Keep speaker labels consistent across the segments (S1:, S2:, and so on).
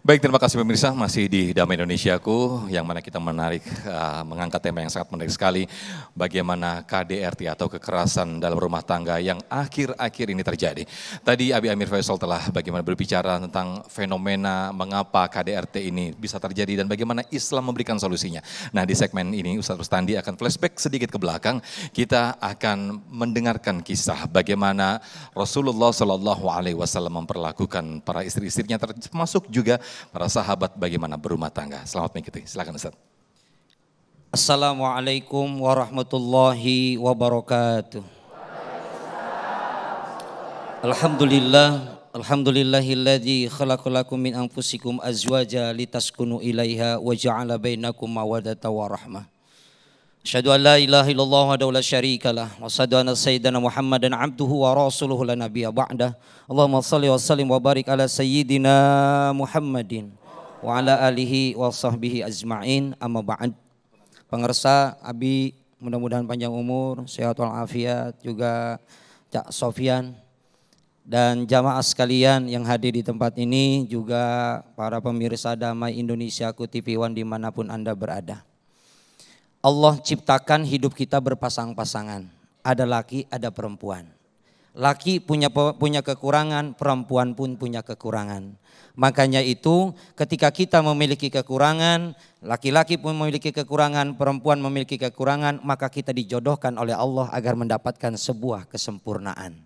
S1: Baik, terima kasih pemirsa, masih di Damai Indonesiaku, yang mana kita mengangkat tema yang sangat menarik sekali, bagaimana KDRT atau kekerasan dalam rumah tangga yang akhir-akhir ini terjadi. Tadi Abi Amir Faisal telah bagaimana berbicara tentang fenomena mengapa KDRT ini bisa terjadi dan bagaimana Islam memberikan solusinya. Nah, di segmen ini Ustaz Rustandi akan flashback sedikit ke belakang, kita akan mendengarkan kisah bagaimana Rasulullah SAW memperlakukan para istri-istrinya, termasuk juga para sahabat bagaimana berumah tangga. Selamat mengikuti, silakan Ustaz.
S2: Assalamualaikum warahmatullahi wabarakatuh. Alhamdulillahilladzi khalaqalakum min anfusikum azwaja litaskunu ilaiha wa ja'ala bainakum mawaddatan wa rahmah. Asyhadu an la ilaha illallah wahdahu la syarikalah wa asyhadu anna sayyidana Muhammadan abduhu wa rasuluhu la nabiyya ba'dah. Allahumma shalli wa sallim wa barik ala sayyidina Muhammadin wa ala alihi wa sahbihi ajma'in, amma ba'd. Pengersa Abi, mudah-mudahan panjang umur, sehat walafiat, juga Cak Sofyan dan jamaah sekalian yang hadir di tempat ini, juga para pemirsa Damai Indonesiaku TV One dimanapun Anda berada. Allah ciptakan hidup kita berpasang-pasangan, ada laki, ada perempuan. Laki punya kekurangan, perempuan pun punya kekurangan. Makanya itu ketika kita memiliki kekurangan, laki-laki pun memiliki kekurangan, perempuan memiliki kekurangan, maka kita dijodohkan oleh Allah agar mendapatkan sebuah kesempurnaan.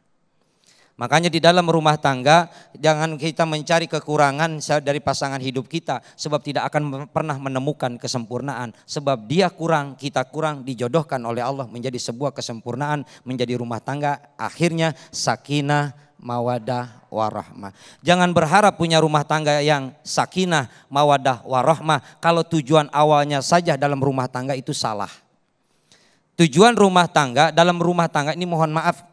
S2: Makanya di dalam rumah tangga jangan kita mencari kekurangan dari pasangan hidup kita, sebab tidak akan pernah menemukan kesempurnaan. Sebab dia kurang, kita kurang, dijodohkan oleh Allah menjadi sebuah kesempurnaan, menjadi rumah tangga akhirnya sakinah, mawadah, warahmah. Jangan berharap punya rumah tangga yang sakinah, mawadah, warahmah kalau tujuan awalnya saja dalam rumah tangga itu salah. Tujuan rumah tangga, dalam rumah tangga ini mohon maaf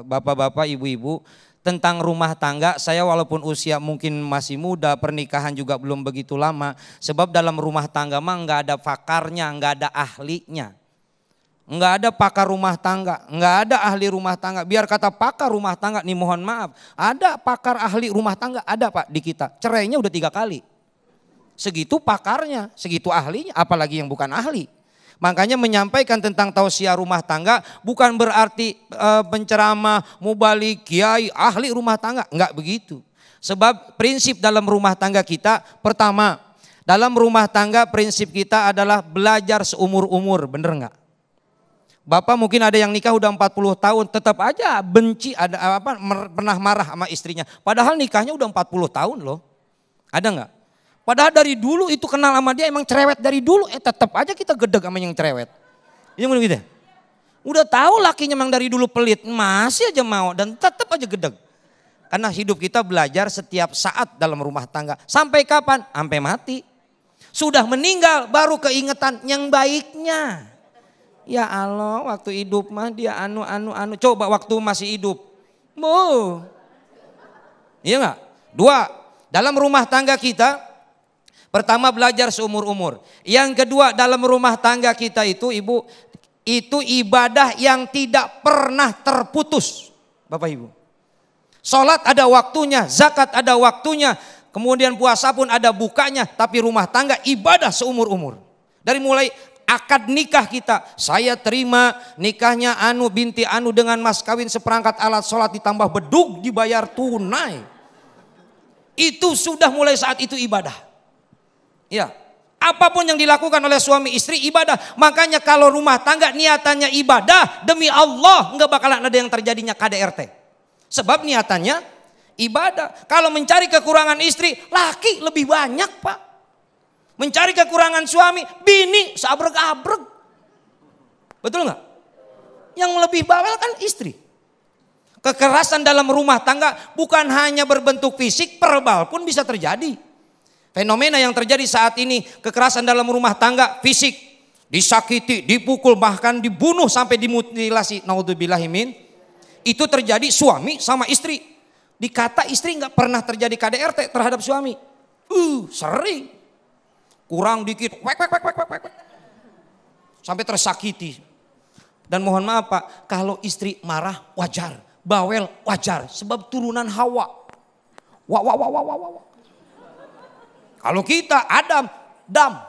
S2: bapak-bapak, ibu-ibu, tentang rumah tangga saya walaupun usia mungkin masih muda, pernikahan juga belum begitu lama, sebab dalam rumah tangga mah nggak ada pakarnya, nggak ada ahlinya, nggak ada pakar rumah tangga, nggak ada ahli rumah tangga. Biar kata pakar rumah tangga nih, mohon maaf, ada pakar ahli rumah tangga, ada Pak di kita, cerainya udah 3 kali, segitu pakarnya, segitu ahlinya, apalagi yang bukan ahli. Makanya menyampaikan tentang tausiah rumah tangga bukan berarti penceramah, mubalik, kiai, ahli rumah tangga. Enggak begitu. Sebab prinsip dalam rumah tangga kita, pertama, dalam rumah tangga prinsip kita adalah belajar seumur-umur, bener enggak? Bapak mungkin ada yang nikah udah 40 tahun tetap aja benci, pernah marah sama istrinya. Padahal nikahnya udah 40 tahun loh. Ada enggak? Padahal dari dulu itu kenal sama dia emang cerewet dari dulu, tetap aja kita gedeg sama yang cerewet. Iya begitu. Udah tahu lakinya memang dari dulu pelit, masih aja mau dan tetap aja gedeg. Karena hidup kita belajar setiap saat dalam rumah tangga. Sampai kapan? Sampai mati. Sudah meninggal baru keingetan yang baiknya. Ya Allah, waktu hidup mah dia anu. Coba waktu masih hidup. Iya enggak? 2, dalam rumah tangga kita pertama belajar seumur-umur. Yang kedua dalam rumah tangga kita itu ibu, itu ibadah yang tidak pernah terputus. Bapak ibu. Sholat ada waktunya, zakat ada waktunya, kemudian puasa pun ada bukanya. Tapi rumah tangga ibadah seumur-umur. Dari mulai akad nikah kita, saya terima nikahnya Anu binti Anu dengan mas kawin seperangkat alat sholat ditambah bedug dibayar tunai. Itu sudah mulai saat itu ibadah. Ya, apapun yang dilakukan oleh suami istri ibadah. Makanya kalau rumah tangga niatannya ibadah, demi Allah nggak bakalan ada yang terjadinya KDRT. Sebab niatannya ibadah. Kalau mencari kekurangan istri, laki lebih banyak Pak. Mencari kekurangan suami, bini seabrek-abrek. Betul nggak? Yang lebih bawel kan istri. Kekerasan dalam rumah tangga bukan hanya berbentuk fisik, verbal pun bisa terjadi. Fenomena yang terjadi saat ini, kekerasan dalam rumah tangga, fisik, disakiti, dipukul, bahkan dibunuh sampai dimutilasi. Naudzubillahimin. Itu terjadi suami sama istri. Dikata istri nggak pernah terjadi KDRT terhadap suami. Sering. Kurang dikit, wek. Sampai tersakiti. Dan mohon maaf Pak, kalau istri marah wajar, bawel wajar, sebab turunan Hawa. Wah. Kalau kita Adam, dam.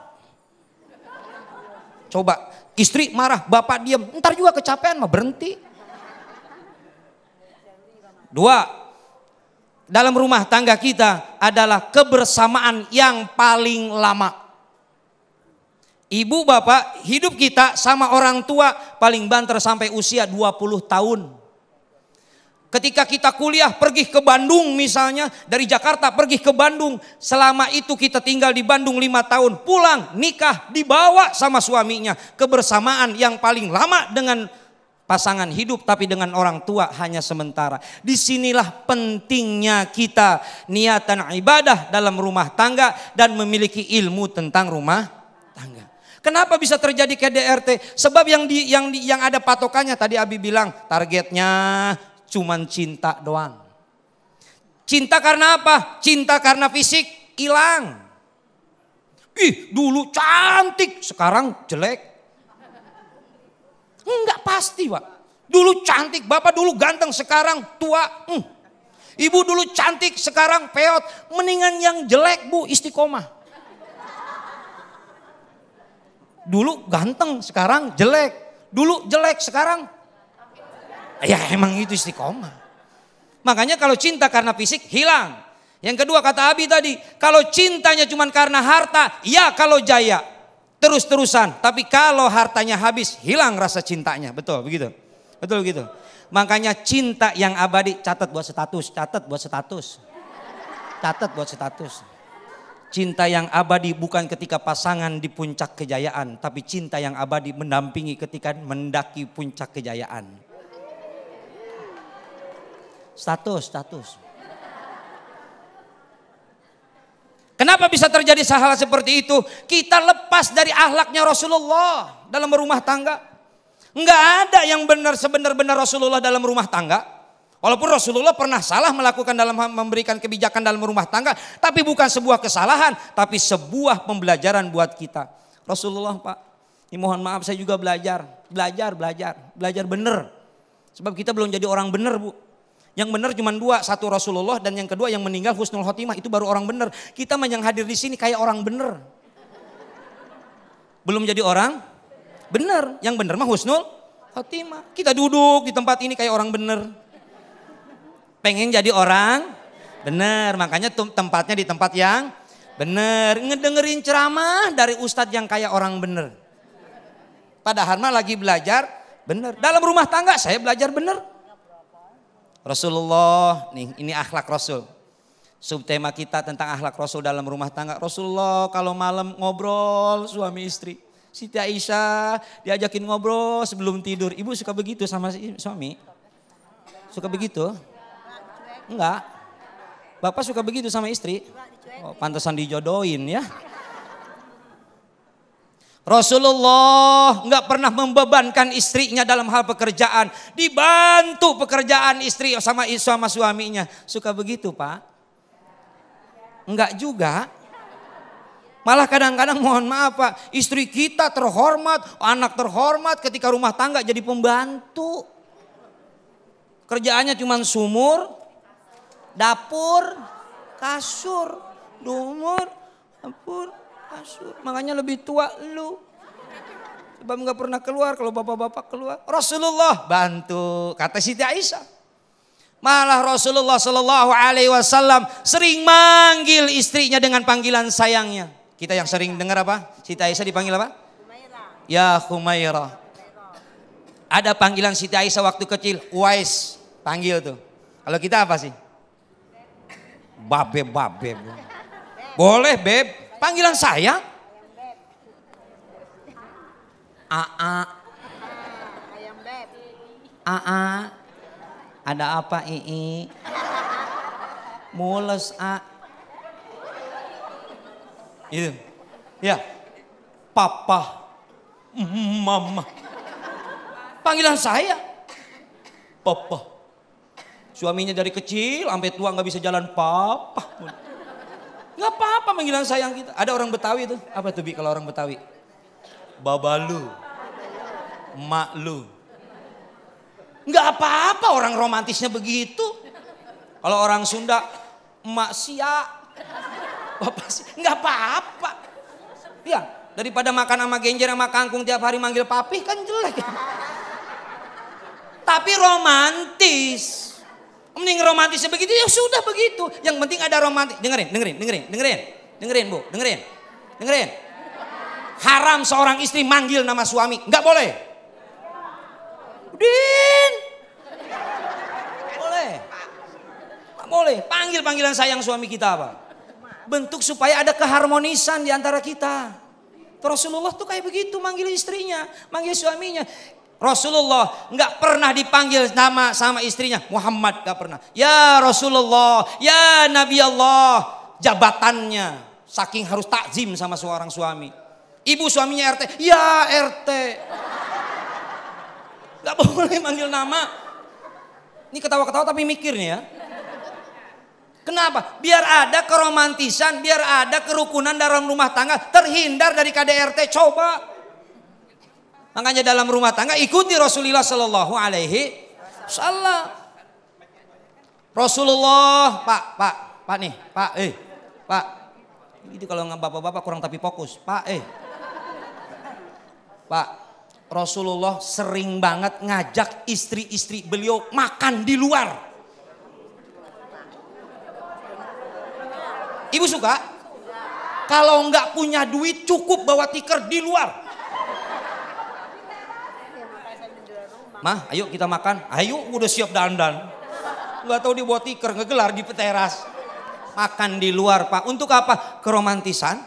S2: Coba istri marah, bapak diam, ntar juga kecapean mah berhenti. 2, dalam rumah tangga kita adalah kebersamaan yang paling lama. Ibu bapak hidup kita sama orang tua paling banter sampai usia 20 tahun. Ketika kita kuliah pergi ke Bandung misalnya, dari Jakarta pergi ke Bandung, selama itu kita tinggal di Bandung 5 tahun, pulang nikah dibawa sama suaminya. Kebersamaan yang paling lama dengan pasangan hidup, tapi dengan orang tua hanya sementara. Disinilah pentingnya kita niatan ibadah dalam rumah tangga dan memiliki ilmu tentang rumah tangga. Kenapa bisa terjadi KDRT? Sebab yang ada patokannya tadi Abi bilang, targetnya cuman cinta doang. Cinta karena apa? Cinta karena fisik hilang. Ih, dulu cantik, sekarang jelek. Enggak pasti, Pak. Dulu cantik, bapak dulu ganteng, sekarang tua. Ibu dulu cantik, sekarang peot. Mendingan yang jelek, Bu, istiqomah. Dulu ganteng, sekarang jelek. Dulu jelek, sekarang ya emang itu istiqomah. Makanya kalau cinta karena fisik hilang. Yang kedua kata Abi tadi, kalau cintanya cuma karena harta, ya kalau jaya terus-terusan. Tapi kalau hartanya habis, hilang rasa cintanya. Betul begitu? Betul begitu. Makanya cinta yang abadi, catat buat status, catat buat status. Catat buat status. Cinta yang abadi bukan ketika pasangan di puncak kejayaan, tapi cinta yang abadi mendampingi ketika mendaki puncak kejayaan. Status. Kenapa bisa terjadi hal seperti itu? Kita lepas dari akhlaknya Rasulullah dalam rumah tangga. Enggak ada yang benar sebenar-benar Rasulullah dalam rumah tangga. Walaupun Rasulullah pernah salah melakukan dalam memberikan kebijakan dalam rumah tangga, tapi bukan sebuah kesalahan, tapi sebuah pembelajaran buat kita. Rasulullah, Pak, mohon maaf saya juga belajar benar. Sebab kita belum jadi orang benar, Bu. Yang benar cuma 2, satu Rasulullah dan yang kedua yang meninggal husnul khotimah, itu baru orang benar. Kita yang hadir di sini kayak orang benar. Belum jadi orang benar, yang benar mah husnul khotimah. Kita duduk di tempat ini kayak orang benar. Pengen jadi orang benar, makanya tempatnya di tempat yang benar. Ngedengerin ceramah dari ustadz yang kayak orang benar. Padahal mah lagi belajar benar. Dalam rumah tangga saya belajar benar. Rasulullah, nih ini akhlak Rasul. Subtema kita tentang akhlak Rasul dalam rumah tangga. Rasulullah kalau malam ngobrol suami istri. Siti Aisyah diajakin ngobrol sebelum tidur. Ibu suka begitu sama suami? Suka begitu? Enggak. Bapak suka begitu sama istri? Oh, pantesan dijodohin ya. Rasulullah nggak pernah membebankan istrinya dalam hal pekerjaan, dibantu pekerjaan istri sama suaminya. Suka begitu, Pak? Enggak juga. Malah kadang-kadang mohon maaf, Pak, istri kita terhormat, anak terhormat, ketika rumah tangga jadi pembantu. Kerjaannya cuma sumur, dapur, kasur, dapur, kasur. Makanya lebih tua lu. Sebab gak pernah keluar, kalau bapak-bapak keluar. Rasulullah bantu, kata Siti Aisyah. Malah Rasulullah SAW sering manggil istrinya dengan panggilan sayangnya. Kita yang sering dengar apa? Siti Aisyah dipanggil apa? Humairah. Ya Humairah. Ada panggilan Siti Aisyah waktu kecil, Uwais panggil tuh. Kalau kita apa sih? Babe. Boleh beb. Panggilan saya Aa. Ayam beb. Aa. Ada apa Ii? Mules A. Itu. Ya. Papa. Mama. Panggilan saya Papa. Suaminya dari kecil sampai tua nggak bisa jalan Papa. Nggak apa-apa panggilan sayang kita. Ada orang Betawi itu. Apa tuh Bi kalau orang Betawi? Babalu. Mak lu. Nggak apa-apa orang romantisnya begitu. Kalau orang Sunda, emak sia. Bapak sih nggak apa-apa. Ya, daripada makan sama genjer sama kangkung tiap hari manggil papi kan jelek. Tapi romantis. Mending romantisnya begitu, ya sudah begitu. Yang penting ada romantis. Dengerin Bu, dengerin. Haram seorang istri manggil nama suami, nggak boleh. Udin, nggak boleh. Panggil panggilan sayang suami kita apa? Bentuk supaya ada keharmonisan di antara kita. Rasulullah tuh kayak begitu manggil istrinya, manggil suaminya. Rasulullah nggak pernah dipanggil nama sama istrinya Muhammad, nggak pernah. Ya Rasulullah, ya Nabi Allah, jabatannya saking harus takzim sama seorang suami. Ibu suaminya RT, ya RT. Nggak boleh manggil nama. Ini ketawa-ketawa tapi mikir nih ya. Kenapa? Biar ada keromantisan, biar ada kerukunan dalam rumah tangga, terhindar dari KDRT. Coba. Makanya dalam rumah tangga ikuti Rasulullah Sallallahu Alaihi Wasallam. Rasulullah, Pak nih, Pak. Itu kalau nggak bapak-bapak kurang tapi fokus, Pak. Rasulullah sering banget ngajak istri-istri beliau makan di luar. Ibu suka? Kalau nggak punya duit cukup bawa tikar di luar. Mah, ayo kita makan. Ayo, udah siap dandan. Nggak tahu dia bawa tikar ngegelar di teras. Makan di luar, Pak. Untuk apa? Keromantisan.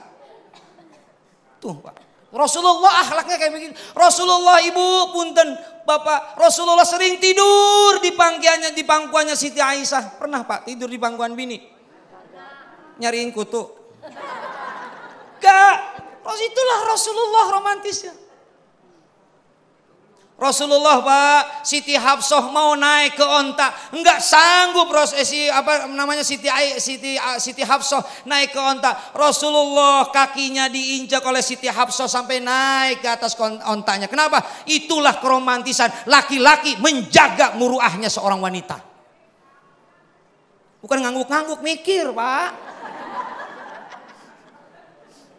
S2: Tuh, Pak. Rasulullah akhlaknya kayak begini. Rasulullah, Ibu, punten, Bapak. Rasulullah sering tidur di pangkuannya Siti Aisyah. Pernah, Pak, tidur di pangkuan bini? Nyariin kutu. Gak. Itulah Rasulullah romantisnya. Rasulullah, Pak, Siti Hafsah mau naik ke onta, enggak sanggup Siti Hafsah naik ke onta. Rasulullah kakinya diinjak oleh Siti Hafsah sampai naik ke atas ontanya. Kenapa? Itulah keromantisan laki-laki menjaga muruahnya seorang wanita. Bukan ngangguk-ngangguk, mikir, Pak.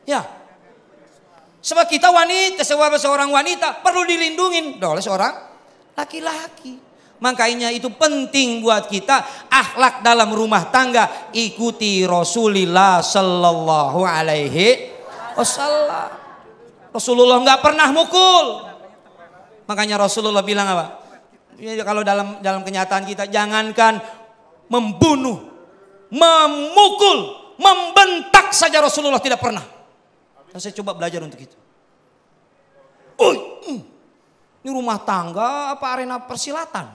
S2: Ya. Sebab kita wanita, seorang wanita perlu dilindungin oleh seorang laki-laki. Makanya itu penting buat kita akhlak dalam rumah tangga, ikuti Rasulullah Sallallahu Alaihi Wasallam. Rasulullah nggak pernah mukul. Makanya Rasulullah bilang apa? Ya, kalau dalam kenyataan kita jangankan membunuh, memukul, membentak saja Rasulullah tidak pernah. Saya coba belajar untuk itu. Ini rumah tangga apa arena persilatan?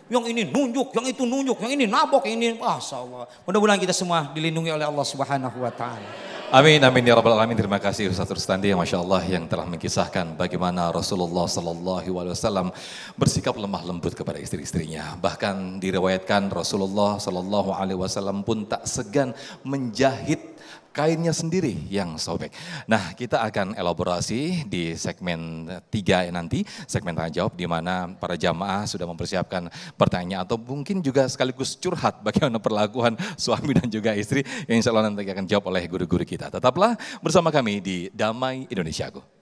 S2: Yang ini nunjuk, yang itu nunjuk, yang ini nabok, yang ini Allah. Mudah-mudahan kita semua dilindungi oleh Allah Subhanahu wa taala.
S1: Amin, amin ya rabbal alamin. Terima kasih Ustaz Rustandi, Masya Allah, yang telah mengisahkan bagaimana Rasulullah Sallallahu Alaihi Wasallam bersikap lemah lembut kepada istri-istrinya. Bahkan diriwayatkan Rasulullah Sallallahu Alaihi Wasallam pun tak segan menjahit kainnya sendiri yang sobek. Nah, kita akan elaborasi di segmen 3 nanti, segmen tanya jawab, di mana para jamaah sudah mempersiapkan pertanyaan atau mungkin juga sekaligus curhat bagaimana perlakuan suami dan juga istri yang insya Allah nanti akan jawab oleh guru-guru kita. Tetaplah bersama kami di Damai Indonesiaku.